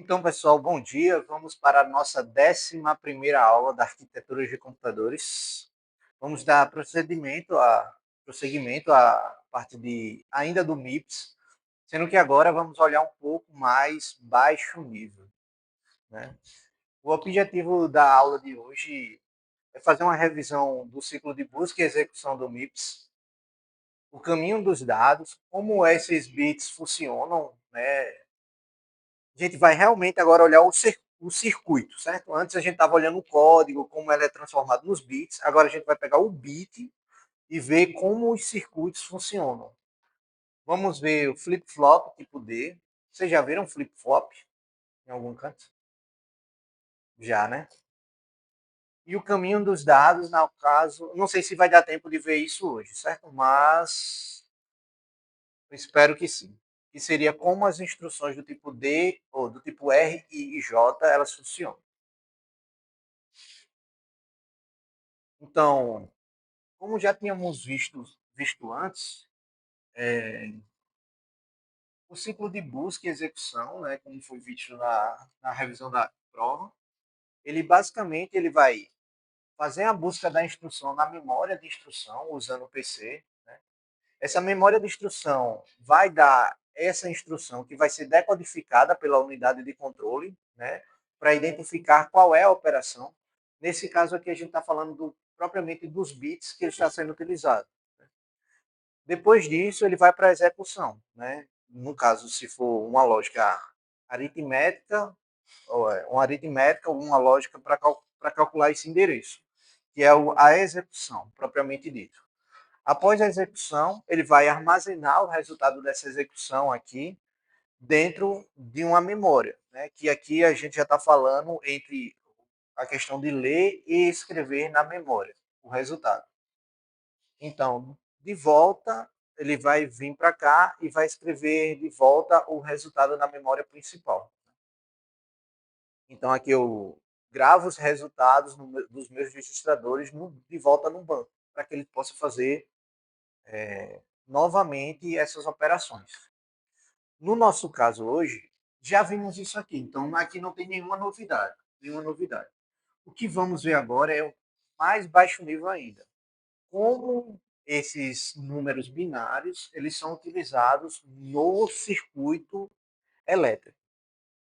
Então, pessoal, bom dia. Vamos para a nossa 11ª aula da arquitetura de computadores. Vamos dar prosseguimento à parte de ainda do MIPS, sendo que agora vamos olhar um pouco mais baixo nível, né? O objetivo da aula de hoje é fazer uma revisão do ciclo de busca e execução do MIPS, o caminho dos dados, como esses bits funcionam, né? A gente vai realmente agora olhar o circuito, certo? Antes a gente estava olhando o código, como ele é transformado nos bits. Agora a gente vai pegar o bit e ver como os circuitos funcionam. Vamos ver o flip-flop tipo D. Vocês já viram flip-flop em algum canto? Já, né? E o caminho dos dados, no caso, não sei se vai dar tempo de ver isso hoje, certo? Mas espero que sim. Que seria como as instruções do tipo D ou do tipo R e J elas funcionam. Então, como já tínhamos visto antes, o ciclo de busca e execução, né, como foi visto na revisão da prova, ele basicamente ele vai fazer a busca da instrução na memória de instrução, usando o PC. Né? Essa memória de instrução vai dar essa instrução que vai ser decodificada pela unidade de controle, né, para identificar qual é a operação. Nesse caso aqui, a gente está falando propriamente dos bits que ele está sendo utilizado. Depois disso, ele vai para a execução. Né? No caso, se for uma lógica aritmética, ou uma aritmética ou uma lógica para calcular esse endereço, que é a execução, propriamente dito. Após a execução, ele vai armazenar o resultado dessa execução aqui dentro de uma memória, né? Que aqui a gente já está falando entre a questão de ler e escrever na memória o resultado. Então, de volta, ele vai vir para cá e vai escrever de volta o resultado na memória principal. Então, aqui eu gravo os resultados dos meus registradores de volta no banco, para que ele possa fazer novamente essas operações. No nosso caso hoje, já vimos isso aqui, então aqui não tem nenhuma novidade. Nenhuma novidade. O que vamos ver agora é o mais baixo nível ainda. Como esses números binários eles são utilizados no circuito elétrico.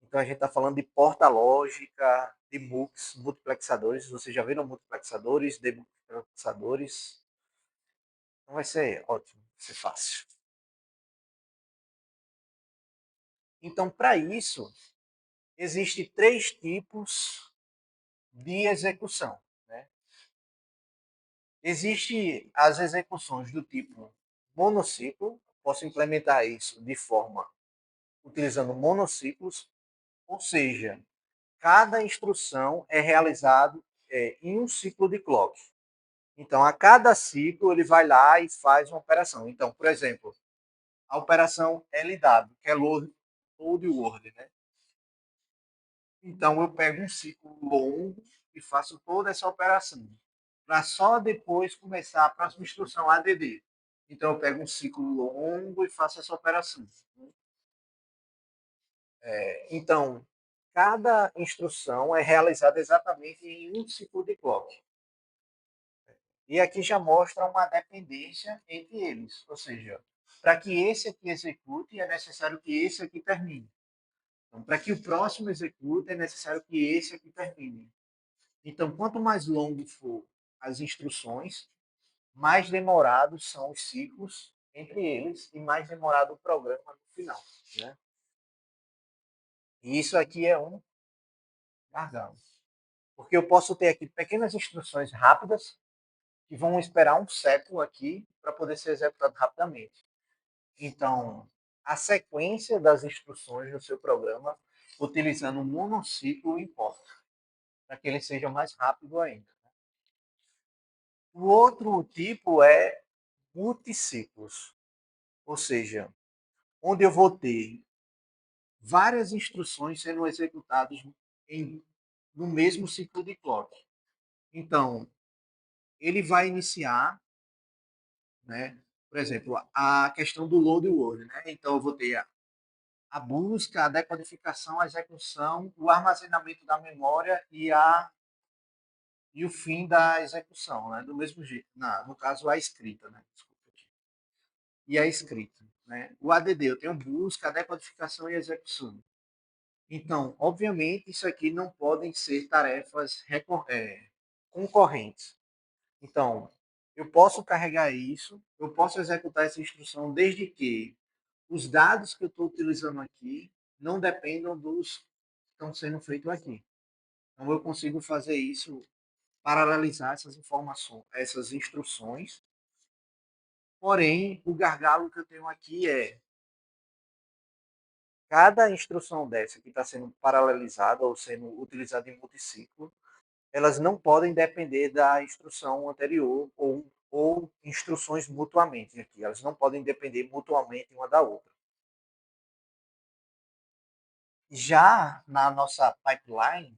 Então a gente está falando de porta lógica, de MUX, multiplexadores. Vocês já viram multiplexadores, demultiplexadores? Então vai ser ótimo, vai ser fácil. Então, para isso, existem três tipos de execução. Né? Existem as execuções do tipo monociclo, posso implementar isso de forma utilizando monociclos, ou seja, cada instrução é realizada em um ciclo de clock. Então, a cada ciclo, ele vai lá e faz uma operação. Então, por exemplo, a operação LW, que é load word. Né? Então, eu pego um ciclo longo e faço toda essa operação, para só depois começar a próxima instrução ADD. Então, eu pego um ciclo longo e faço essa operação. Então, cada instrução é realizada exatamente em um ciclo de clock. E aqui já mostra uma dependência entre eles. Ou seja, para que esse aqui execute, é necessário que esse aqui termine. Então, para que o próximo execute, é necessário que esse aqui termine. Então, quanto mais longo for as instruções, mais demorados são os ciclos entre eles e mais demorado o programa no final. Né? E isso aqui é um gargalo. Porque eu posso ter aqui pequenas instruções rápidas que vão esperar um século aqui para poder ser executado rapidamente. Então, a sequência das instruções no seu programa, utilizando um monociclo, importa, para que ele seja mais rápido ainda. O outro tipo é multiciclos, ou seja, onde eu vou ter várias instruções sendo executadas no mesmo ciclo de clock. Então, ele vai iniciar, né, por exemplo, a questão do load word. Né? Então, eu vou ter a busca, a decodificação, a execução, o armazenamento da memória e o fim da execução, né? Do mesmo jeito, no caso, a escrita, né? Desculpa aqui. E a escrita, né? O ADD, eu tenho busca, decodificação e execução. Então, obviamente, isso aqui não podem ser tarefas concorrentes. Então, eu posso carregar isso, eu posso executar essa instrução desde que os dados que eu estou utilizando aqui não dependam dos que estão sendo feitos aqui. Então, eu consigo fazer isso, paralelizar essas informações, essas instruções. Porém, o gargalo que eu tenho aqui é cada instrução dessa que está sendo paralelizada ou sendo utilizada em multiciclo, elas não podem depender da instrução anterior ou instruções mutuamente aqui. Elas não podem depender mutuamente uma da outra. Já na nossa pipeline,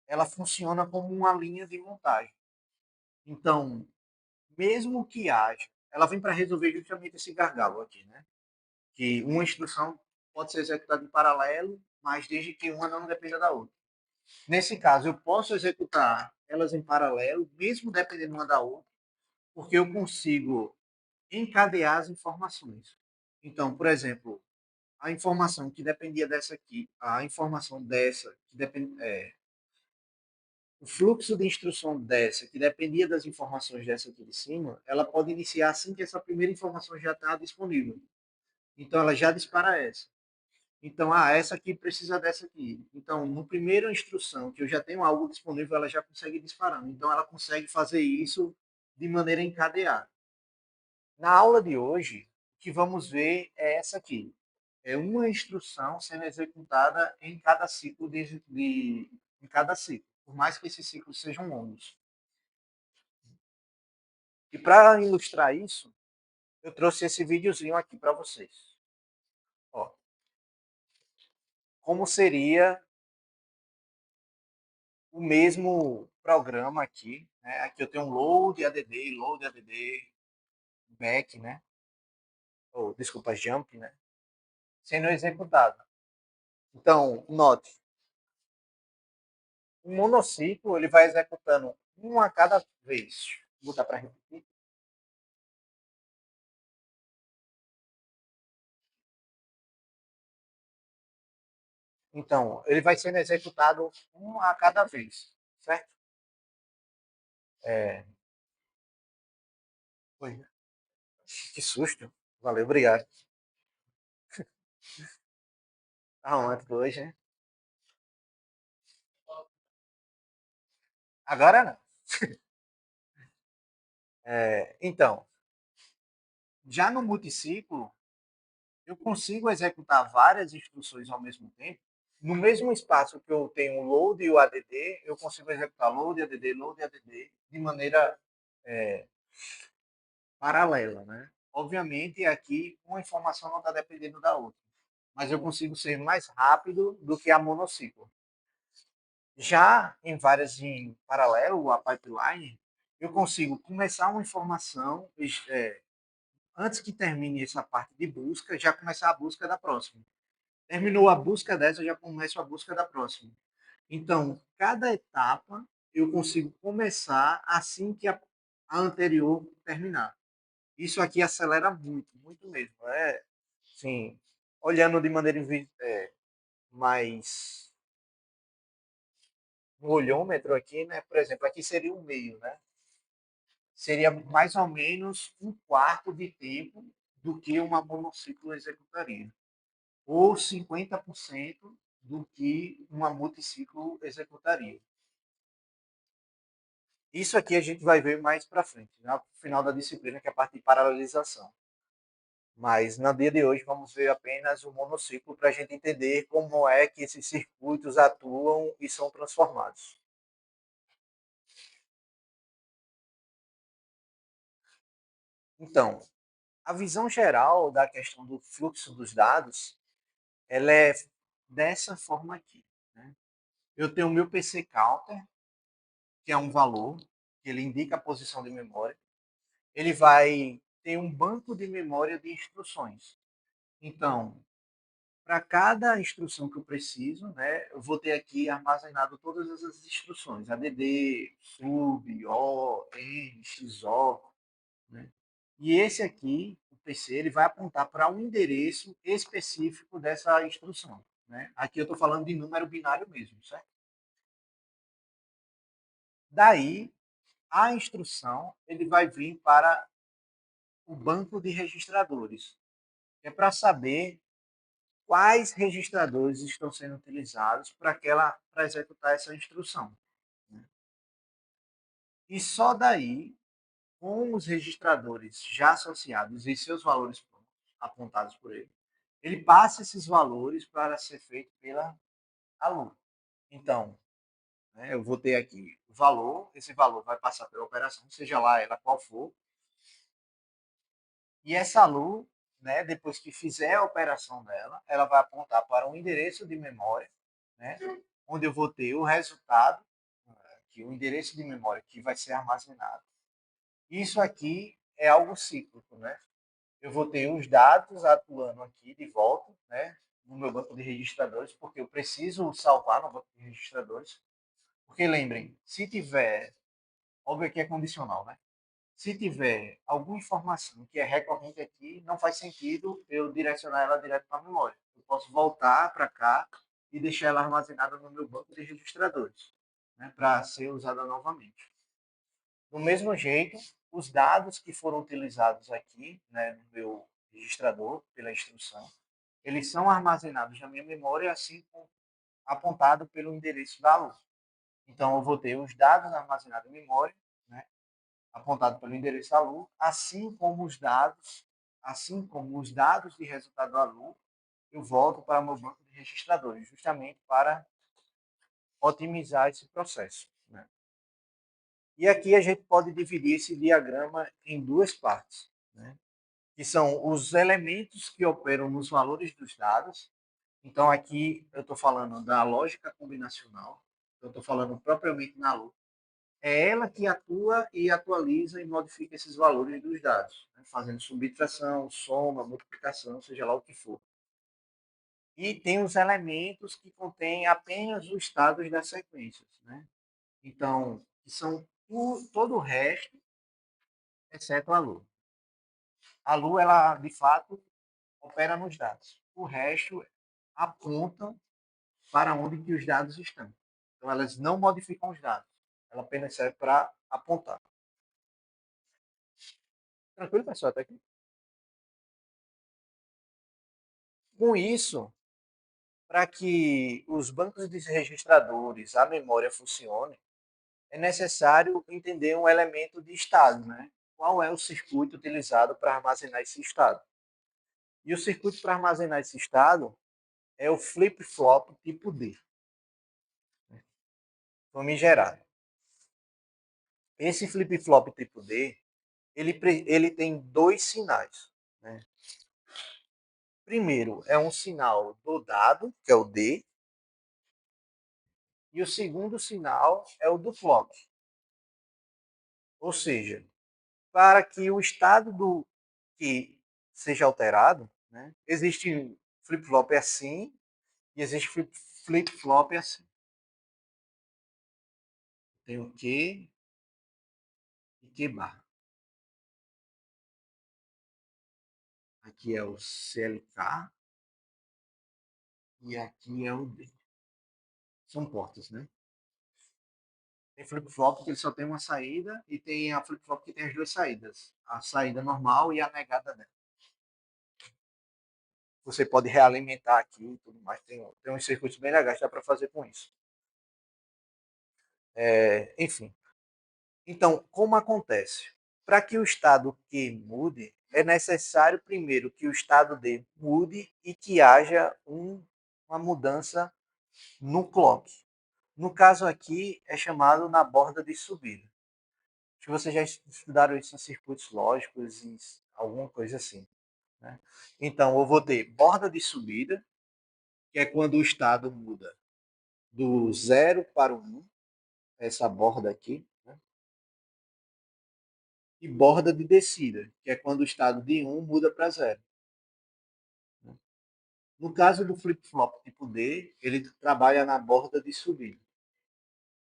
ela funciona como uma linha de montagem. Então, mesmo que haja, ela vem para resolver justamente esse gargalo aqui, né? Que uma instrução pode ser executada em paralelo, mas desde que uma não dependa da outra. Nesse caso, eu posso executar elas em paralelo, mesmo dependendo uma da outra, porque eu consigo encadear as informações. Então, por exemplo, a informação que dependia dessa aqui, a informação dessa, que o fluxo de instrução dessa, que dependia das informações dessa aqui de cima, ela pode iniciar assim que essa primeira informação já está disponível. Então, ela já dispara essa. Então, essa aqui precisa dessa aqui. Então, no primeira instrução, que eu já tenho algo disponível, ela já consegue disparar. Então, ela consegue fazer isso de maneira encadeada. Na aula de hoje, o que vamos ver é essa aqui. É uma instrução sendo executada em cada ciclo em cada ciclo, por mais que esses ciclos sejam longos. E para ilustrar isso, eu trouxe esse videozinho aqui para vocês. Ó, como seria o mesmo programa aqui, né? Aqui eu tenho um load add, back, né? Ou, desculpa, jump, né? Sendo executado. Então, note, o monociclo ele vai executando um a cada vez. Vou botar para repetir. Então, ele vai sendo executado um a cada vez, certo? É, foi. Que susto. Valeu, obrigado. Arrumando hoje, né? Agora não. Então, já no multiciclo, eu consigo executar várias instruções ao mesmo tempo. No mesmo espaço que eu tenho o load e o add, eu consigo executar load, add, de maneira paralela, né? Obviamente, aqui uma informação não está dependendo da outra, mas eu consigo ser mais rápido do que a monociclo. Já em várias em paralelo, a pipeline, eu consigo começar uma informação antes que termine essa parte de busca, já começar a busca da próxima. Terminou a busca dessa, eu já começo a busca da próxima. Então, cada etapa eu consigo começar assim que a anterior terminar. Isso aqui acelera muito, muito mesmo. Sim, olhando de maneira mais no olhômetro aqui, né? Por exemplo, aqui seria um meio, né? Seria mais ou menos um quarto de tempo do que uma monociclo executaria, ou 50% do que uma multiciclo executaria. Isso aqui a gente vai ver mais para frente, no final da disciplina, que é a parte de paralelização. Mas no dia de hoje vamos ver apenas o monociclo para a gente entender como é que esses circuitos atuam e são transformados. Então, a visão geral da questão do fluxo dos dados, ela é dessa forma aqui. Né? Eu tenho o meu PC Counter, que é um valor, que ele indica a posição de memória. Ele vai ter um banco de memória de instruções. Então, para cada instrução que eu preciso, né, eu vou ter aqui armazenado todas essas instruções, ADD, SUB, O, N, XO, né? E esse aqui, o PC, ele vai apontar para um endereço específico dessa instrução, né? Aqui eu estou falando de número binário mesmo, certo? Daí, a instrução, ele vai vir para o banco de registradores, que é para saber quais registradores estão sendo utilizados para executar essa instrução, né? E só daí, com os registradores já associados e seus valores apontados por ele passa esses valores para ser feito pela aluno. Então, né, eu vou ter aqui o valor, esse valor vai passar pela operação, seja lá ela qual for, e essa ALU, né, depois que fizer a operação dela, ela vai apontar para um endereço de memória, né, onde eu vou ter o resultado, que o endereço de memória que vai ser armazenado. Isso aqui é algo cíclico, né? Eu vou ter os dados atuando aqui de volta, né, no meu banco de registradores, porque eu preciso salvar no banco de registradores. Porque lembrem, se tiver, óbvio que é condicional, né? Se tiver alguma informação que é recorrente aqui, não faz sentido eu direcionar ela direto para a memória. Eu posso voltar para cá e deixar ela armazenada no meu banco de registradores, né, para ser usada novamente. Do mesmo jeito, os dados que foram utilizados aqui, né, no meu registrador, pela instrução, eles são armazenados na minha memória, assim como apontado pelo endereço da ALU. Então, eu vou ter os dados armazenados em memória, né, apontado pelo endereço da ALU, assim como os dados de resultado da ALU, eu volto para o meu banco de registradores, justamente para otimizar esse processo, né? E aqui a gente pode dividir esse diagrama em duas partes, né? Que são os elementos que operam nos valores dos dados. Então, aqui eu estou falando da lógica combinacional, eu estou falando propriamente na LU. É ela que atua e atualiza e modifica esses valores dos dados, né? Fazendo subtração, soma, multiplicação, seja lá o que for. E tem os elementos que contêm apenas os estados das sequências, né? Então, que são todo o resto, exceto a LU. A LU, ela, de fato, opera nos dados. O resto aponta para onde que os dados estão. Então, elas não modificam os dados. Ela apenas serve para apontar. Tranquilo, pessoal? Até aqui? Com isso, para que os bancos de registradores, a memória funcione, é necessário entender um elemento de estado, né? Qual é o circuito utilizado para armazenar esse estado? E o circuito para armazenar esse estado é o flip-flop tipo D, famigerado. Esse flip-flop tipo D, ele tem dois sinais, né? Primeiro é um sinal do dado, que é o D, e o segundo sinal é o do flop. Ou seja, para que o estado do que seja alterado, né, existe flip-flop assim e existe flip-flop assim. Tem o Q e Q barra. Aqui é o CLK e aqui é o D. São portas, né? Tem flip-flop que ele só tem uma saída e tem a flip-flop que tem as duas saídas. A saída normal e a negada dela. Você pode realimentar aqui e tudo mais. Tem uns circuitos bem legais que dá para fazer com isso. Enfim. Então, como acontece? Para que o estado Q mude, é necessário primeiro que o estado D mude e que haja uma mudança no clock. No caso aqui, é chamado na borda de subida. Acho que vocês já estudaram isso em circuitos lógicos, em alguma coisa assim, né? Então, eu vou ter borda de subida, que é quando o estado muda do 0 para o 1, essa borda aqui, né? E borda de descida, que é quando o estado de 1 muda para 0. No caso do flip-flop tipo D, ele trabalha na borda de subida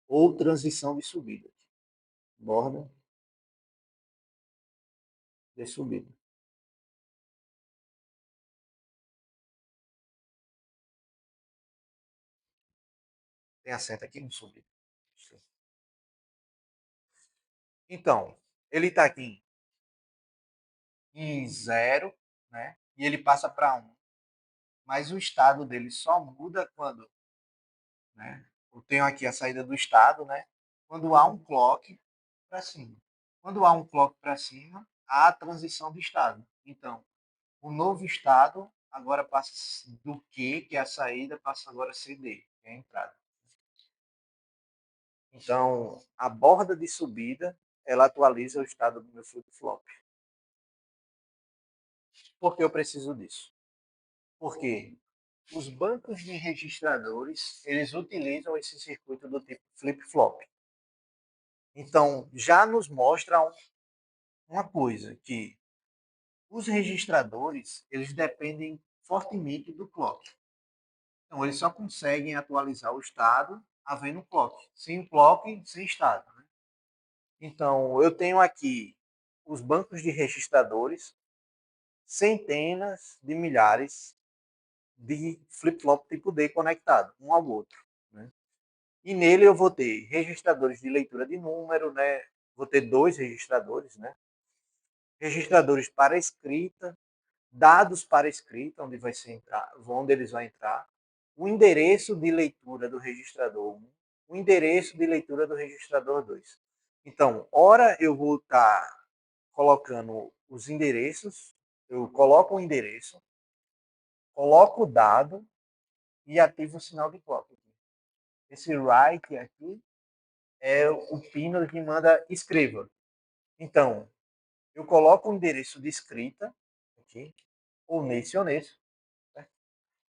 ou transição de subida. Borda de subida. Tem acento aqui no subida. Então, ele está aqui em 0, né? E ele passa para 1. Mas o estado dele só muda quando, né? Eu tenho aqui a saída do estado, né? Quando há um clock para cima. Quando há um clock para cima, há a transição de estado. Então, o novo estado agora passa do Q, que é a saída, passa agora a ser D, que é a entrada. Então, a borda de subida, ela atualiza o estado do meu flip-flop. Por que eu preciso disso? Porque os bancos de registradores, eles utilizam esse circuito do tipo flip-flop. Então, já nos mostra uma coisa, que os registradores, eles dependem fortemente do clock. Então, eles só conseguem atualizar o estado havendo clock. Sem clock, sem estado. Né? Então, eu tenho aqui os bancos de registradores, centenas de milhares de flip-flop tipo D conectado, um ao outro. Né? E nele eu vou ter registradores de leitura de número, né? Vou ter dois registradores, né? Registradores para escrita, dados para escrita, onde vai ser entrar, onde eles vão entrar, o endereço de leitura do registrador 1, o endereço de leitura do registrador 2. Então, ora eu vou estar colocando os endereços, eu coloco o endereço, coloco o dado e ativo o sinal de clock. Esse write aqui é o pino que manda escreva. Então, eu coloco o endereço de escrita, aqui, ou nesse ou nesse. Né?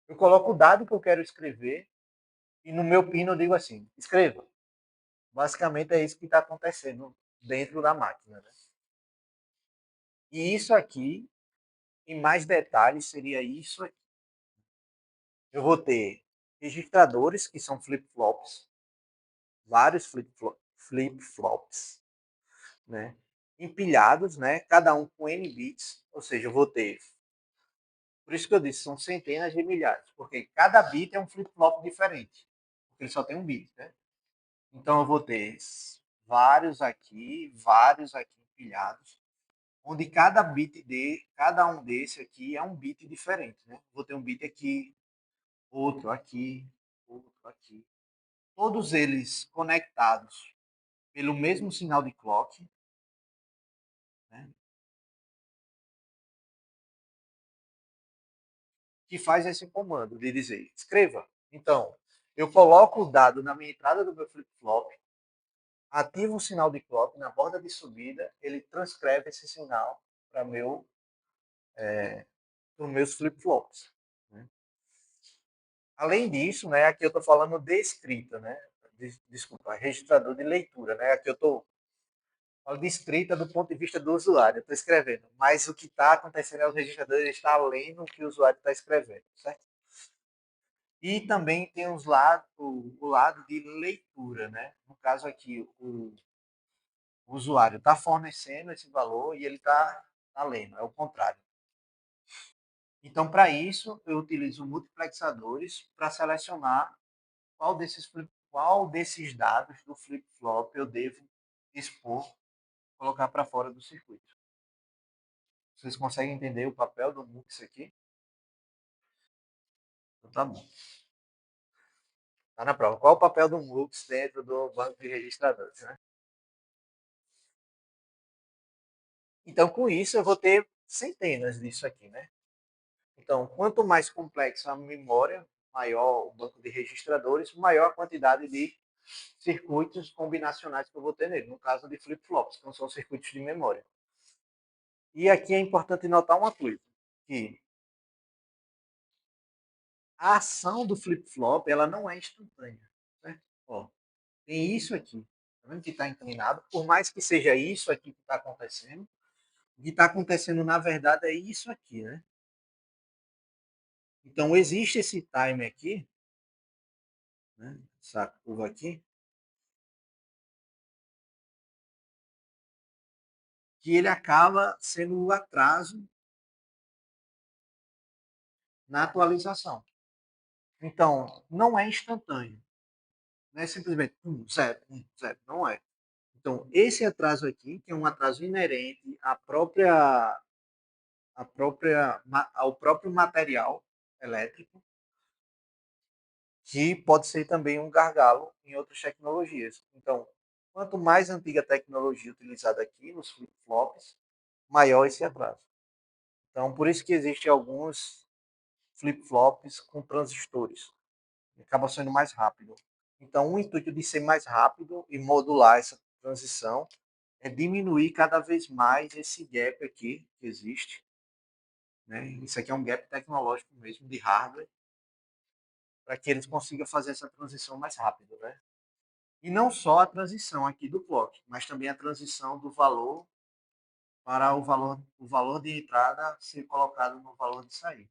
Eu coloco o dado que eu quero escrever e no meu pino eu digo assim, escreva. Basicamente é isso que está acontecendo dentro da máquina. Né? E isso aqui, em mais detalhes, seria isso aqui. Eu vou ter registradores, que são flip-flops, vários flip-flops, né? Empilhados, né? Cada um com N bits, ou seja, eu vou ter. Por isso que eu disse, são centenas de milhares, porque cada bit é um flip-flop diferente, porque ele só tem um bit, né? Então eu vou ter vários aqui empilhados, onde cada bit de cada um desse aqui é um bit diferente, né? Vou ter um bit aqui, outro aqui, outro aqui, todos eles conectados pelo mesmo sinal de clock, né? Que faz esse comando de dizer escreva. Então, eu coloco o dado na minha entrada do meu flip-flop, ativo o sinal de clock na borda de subida, ele transcreve esse sinal para os meus flip-flops. Né? Além disso, né, aqui eu estou falando de escrita, né? Desculpa, registrador de leitura. Né? Aqui eu estou falando de escrita do ponto de vista do usuário, eu estou escrevendo. Mas o que está acontecendo é o registrador está lendo o que o usuário está escrevendo, certo? E também tem o lado de leitura, né? No caso aqui, o usuário está fornecendo esse valor e ele está lendo, é o contrário. Então, para isso, eu utilizo multiplexadores para selecionar qual desses dados do flip-flop eu devo expor, colocar para fora do circuito. Vocês conseguem entender o papel do MUX aqui? Então, tá bom. Está na prova. Qual o papel do MUX dentro do banco de registradores? Né? Então, com isso, eu vou ter centenas disso aqui. Né? Então, quanto mais complexa a memória, maior o banco de registradores, maior a quantidade de circuitos combinacionais que eu vou ter nele. No caso de flip-flops, que não são circuitos de memória. E aqui é importante notar uma coisa, que a ação do flip-flop ela não é instantânea. Né? Ó, tem isso aqui, tá vendo que está inclinado? Por mais que seja isso aqui que está acontecendo, o que está acontecendo na verdade é isso aqui. Né? Então, existe esse time aqui, né, essa curva aqui, que ele acaba sendo o atraso na atualização. Então, não é instantâneo. Não é simplesmente 0, 0. Não é. Então, esse atraso aqui, que é um atraso inerente ao próprio material elétrico, que pode ser também um gargalo em outras tecnologias. Então, quanto mais antiga a tecnologia utilizada aqui nos flip-flops, maior esse atraso. Então, por isso que existem alguns flip-flops com transistores. Acaba sendo mais rápido. Então, o intuito de ser mais rápido e modular essa transição é diminuir cada vez mais esse gap aqui que existe. Né? Isso aqui é um gap tecnológico mesmo, de hardware, para que eles consigam fazer essa transição mais rápido. Né? E não só a transição aqui do clock, mas também a transição do valor para o valor de entrada ser colocado no valor de saída.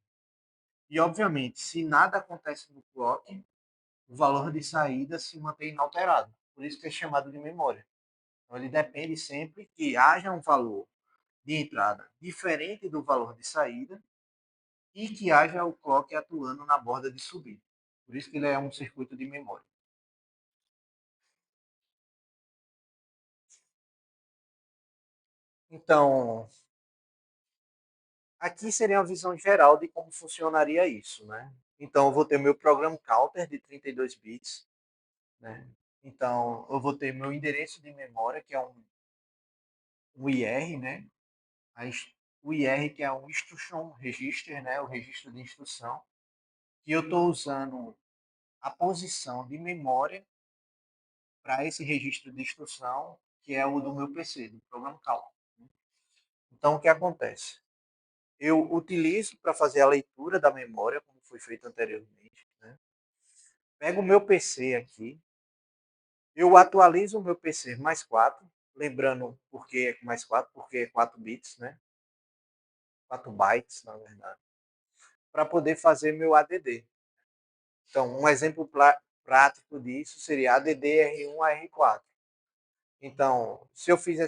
E, obviamente, se nada acontece no clock, o valor de saída se mantém inalterado. Por isso que é chamado de memória. Então, ele depende sempre que haja um valor de entrada diferente do valor de saída e que haja o clock atuando na borda de subida. Por isso que ele é um circuito de memória. Então, aqui seria uma visão geral de como funcionaria isso, né? Então, eu vou ter meu program counter de 32 bits, né? Então, eu vou ter meu endereço de memória, que é um IR, né? O IR, que é um Instruction Register, né? O registro de instrução, que eu estou usando a posição de memória para esse registro de instrução, que é o do meu PC, do program counter. Então, o que acontece? Eu utilizo para fazer a leitura da memória, como foi feito anteriormente, né? Pego o meu PC aqui, eu atualizo o meu PC mais 4, lembrando por que é mais 4, porque é 4 bits, né? 4 bytes, na verdade, para poder fazer meu ADD. Então, um exemplo prático disso seria ADD R1 a R4. Então, se eu fiz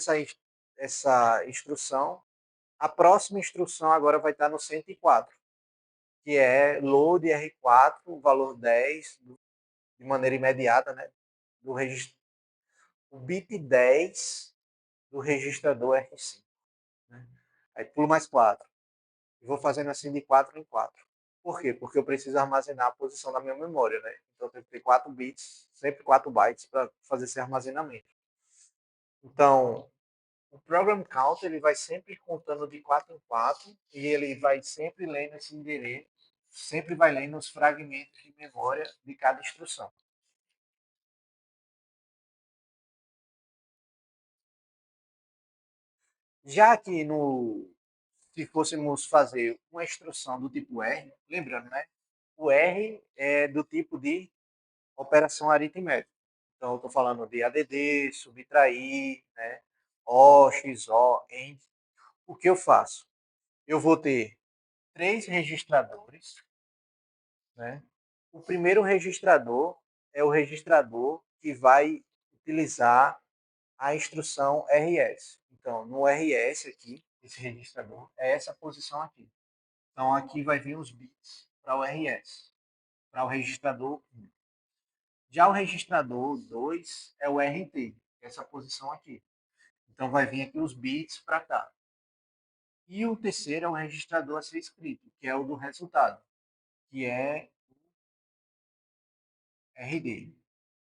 essa instrução, a próxima instrução agora vai estar no 104, que é load R4, valor 10, de maneira imediata, né? Do registro, o bit 10 do registrador R5. Né? Aí pulo mais 4. E vou fazendo assim de 4 em 4. Por quê? Porque eu preciso armazenar a posição da minha memória. Né? Então eu tenho que ter 4 bits, sempre 4 bytes para fazer esse armazenamento. Então, o program count ele vai sempre contando de 4 em 4 e ele vai sempre lendo esse endereço, sempre vai lendo os fragmentos de memória de cada instrução. Já que se fôssemos fazer uma instrução do tipo R, lembrando, né? O R é do tipo de operação aritmética. Então, eu estou falando de ADD, subtrair, né? O, XO, END. O que eu faço? Eu vou ter 3 registradores, né? O primeiro registrador é o registrador que vai utilizar a instrução RS. Então, no RS aqui, esse registrador, é essa posição aqui. Então, aqui vai vir os bits para o RS, para o registrador 1. Já o registrador 2 é o RT, essa posição aqui. Então, vai vir aqui os bits para cá. E o terceiro é o registrador a ser escrito, que é o do resultado, que é RD.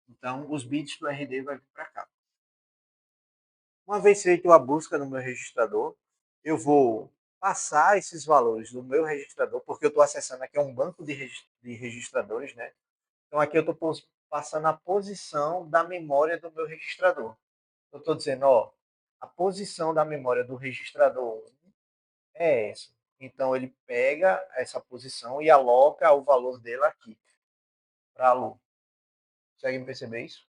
Então, os bits do RD vai vir para cá. Uma vez feita a busca no meu registrador, eu vou passar esses valores do meu registrador, porque eu estou acessando aqui um banco de registradores, né? Então aqui eu estou passando a posição da memória do meu registrador. Eu estou dizendo, ó, a posição da memória do registrador 1 é essa. Então ele pega essa posição e aloca o valor dela aqui, para a Lu. Consegue perceber isso?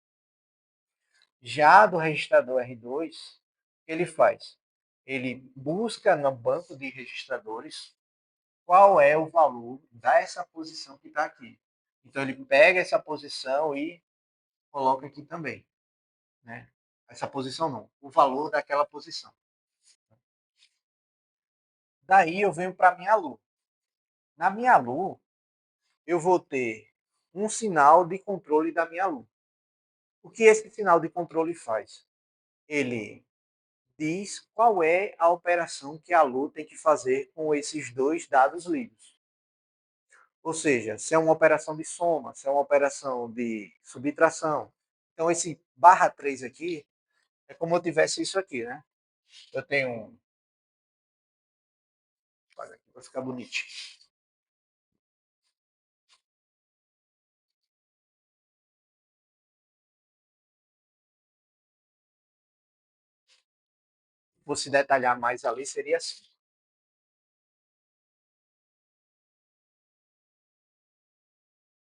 Já do registrador R2, o que ele faz? Ele busca no banco de registradores qual é o valor dessa posição que está aqui. Então, ele pega essa posição e coloca aqui também. Né? Essa posição não, o valor daquela posição. Daí eu venho para a minha lua. Na minha lua, eu vou ter um sinal de controle da minha lua. O que esse sinal de controle faz? Ele diz qual é a operação que a lua tem que fazer com esses dois dados lidos. Ou seja, se é uma operação de soma, se é uma operação de subtração. Então, esse barra 3 aqui é como eu tivesse isso aqui, né? Eu tenho um. Olha aqui, vai ficar bonitinho. Vou se detalhar mais ali, seria assim.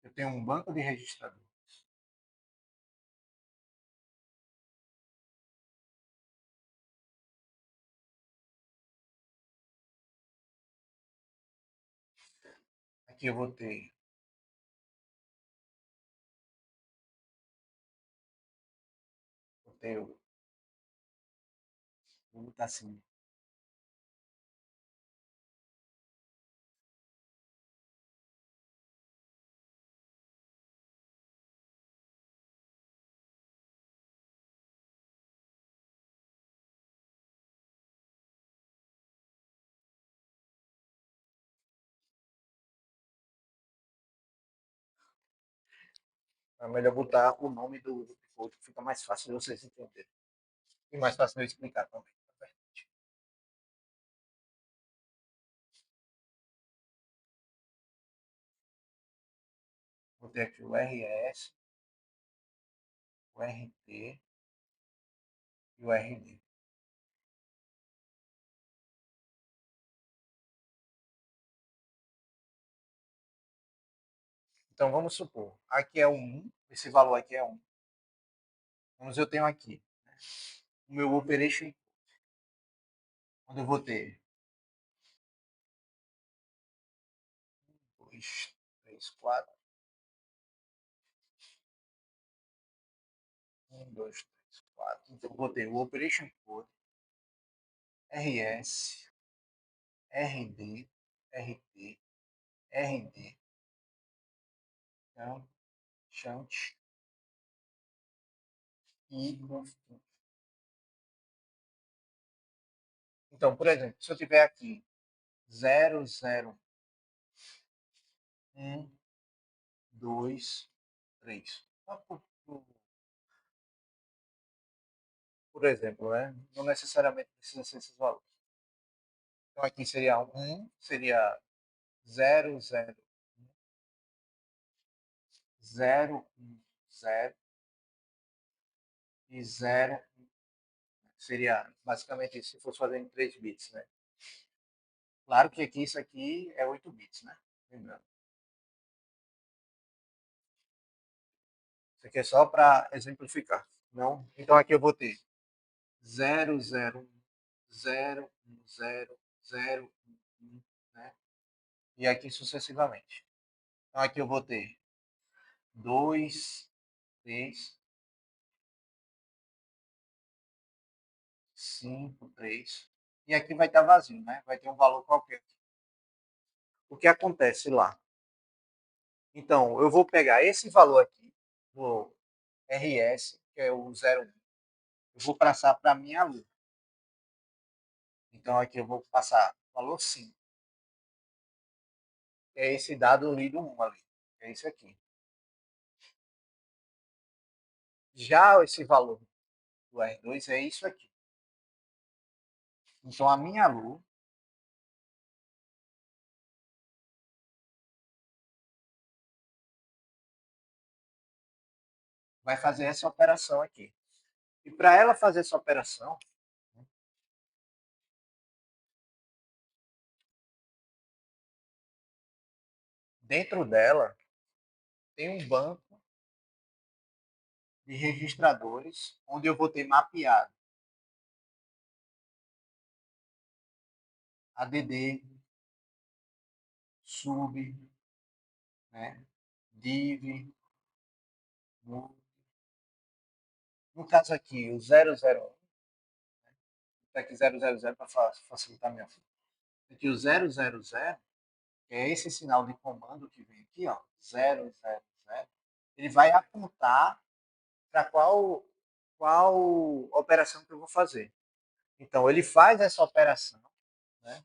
Eu tenho um banco de registradores. Aqui eu vou botar assim. É melhor botar o nome do outro, fica mais fácil de vocês entenderem. E mais fácil de eu explicar também. Vou ter aqui o RS, o RT e o RD. Então vamos supor, aqui é o 1, esse valor aqui é 1. Vamos, eu tenho aqui o meu operation, onde eu vou ter 2, 3, 4, 1, 2, 3, 4. Então eu vou ter o operation code, RS, RD, RT, RD, então, shunt e constante. Então, por exemplo, se eu tiver aqui 0, 0, 1, 2, 3. Por exemplo, né? Não necessariamente precisa ser esses valores. Então aqui seria 1, seria 0, 0, 0, 1, 0 e 0. Seria basicamente isso, se fosse fazer em 3 bits, né? Claro que aqui isso aqui é 8 bits, né? Lembrando. Isso aqui é só para exemplificar. Não? Então aqui eu vou ter 0, 0, 0, 1, 0, 0, 1, né? E aqui sucessivamente. Então aqui eu vou ter 2, 3, 5, 3. E aqui vai estar vazio, né? Vai ter um valor qualquer. O que acontece lá? Então, eu vou pegar esse valor aqui, do RS, que é o 01. Eu vou passar para a minha lua. Então, aqui eu vou passar valor 5. Que é esse dado lido 1 ali. Que é esse aqui. Já esse valor do R2 é isso aqui. Então, a minha lua vai fazer essa operação aqui. E para ela fazer essa operação, dentro dela tem um banco de registradores onde eu vou ter mapeado ADD, sub, né? Div, multi. No caso aqui, o 001, tá aqui 000 para facilitar minha vida. Aqui o 000, que é esse sinal de comando que vem aqui, ó, 000, ele vai apontar para qual operação que eu vou fazer. Então, ele faz essa operação, né,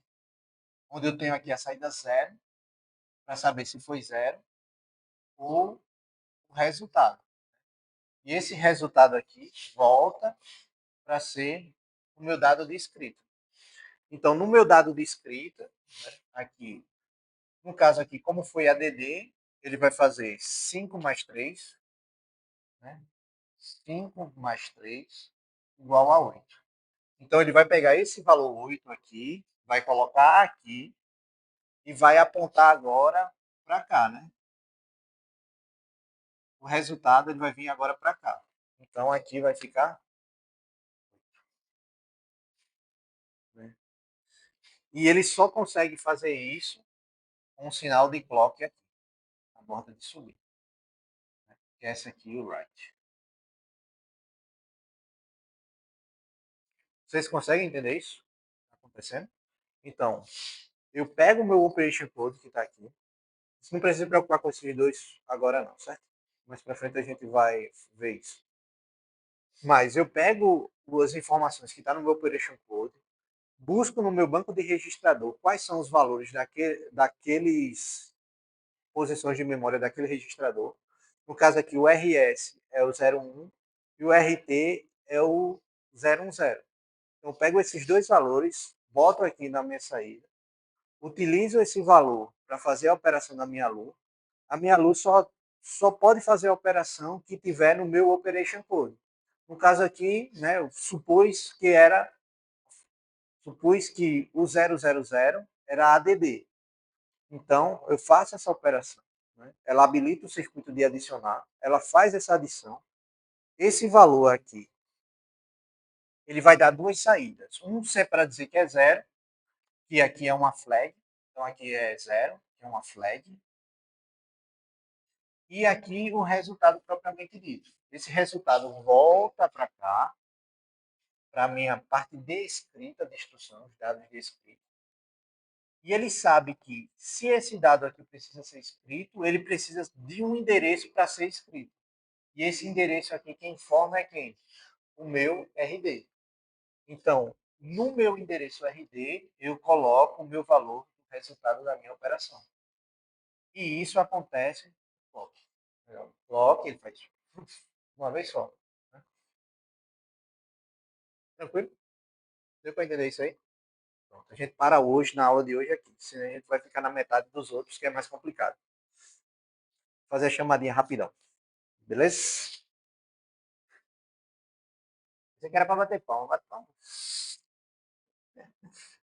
onde eu tenho aqui a saída 0, para saber se foi 0 ou o resultado. E esse resultado aqui volta para ser o meu dado de escrita. Então, no meu dado de escrita, né, aqui, no caso aqui, como foi ADD, ele vai fazer 5 mais 3, né? 5 mais 3 igual a 8. Então, ele vai pegar esse valor 8 aqui, vai colocar aqui e vai apontar agora para cá, né? O resultado ele vai vir agora para cá. Então, aqui vai ficar, né? E ele só consegue fazer isso com um sinal de clock aqui, na borda de subir. Né? Que é essa aqui, o write. Vocês conseguem entender isso? Está acontecendo? Então, eu pego o meu operation code que está aqui. Você não precisa se preocupar com esses dois agora não, certo? Mais para frente a gente vai ver isso. Mas eu pego as informações que estão no meu operation code, busco no meu banco de registrador quais são os valores daqueles posições de memória daquele registrador. No caso aqui, o RS é o 01 e o RT é o 010. Então, eu pego esses dois valores, boto aqui na minha saída, utilizo esse valor para fazer a operação da minha LU. A minha LU só pode fazer a operação que tiver no meu Operation Code. No caso aqui, né, eu supus que o 000 era ADD. Então, eu faço essa operação. Né? Ela habilita o circuito de adicionar, ela faz essa adição. Esse valor aqui, ele vai dar duas saídas. Um é para dizer que é 0, que aqui é uma flag. Então, aqui é 0, que é uma flag. E aqui o resultado propriamente dito. Esse resultado volta para cá, para a minha parte de escrita de instrução, os dados de escrita. E ele sabe que se esse dado aqui precisa ser escrito, ele precisa de um endereço para ser escrito. E esse endereço aqui, quem informa é quem? O meu RD. Então, no meu endereço RD, eu coloco o meu valor do resultado da minha operação. E isso acontece no bloco, ele faz uma vez só. Né? Tranquilo? Deu para entender isso aí? Pronto, a gente para hoje, na aula de hoje aqui. Senão a gente vai ficar na metade dos outros, que é mais complicado. Vou fazer a chamadinha rapidão. Beleza? Você quer era para bater palma, bate palma.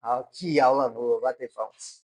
Ah, que aula boa, bater palmas.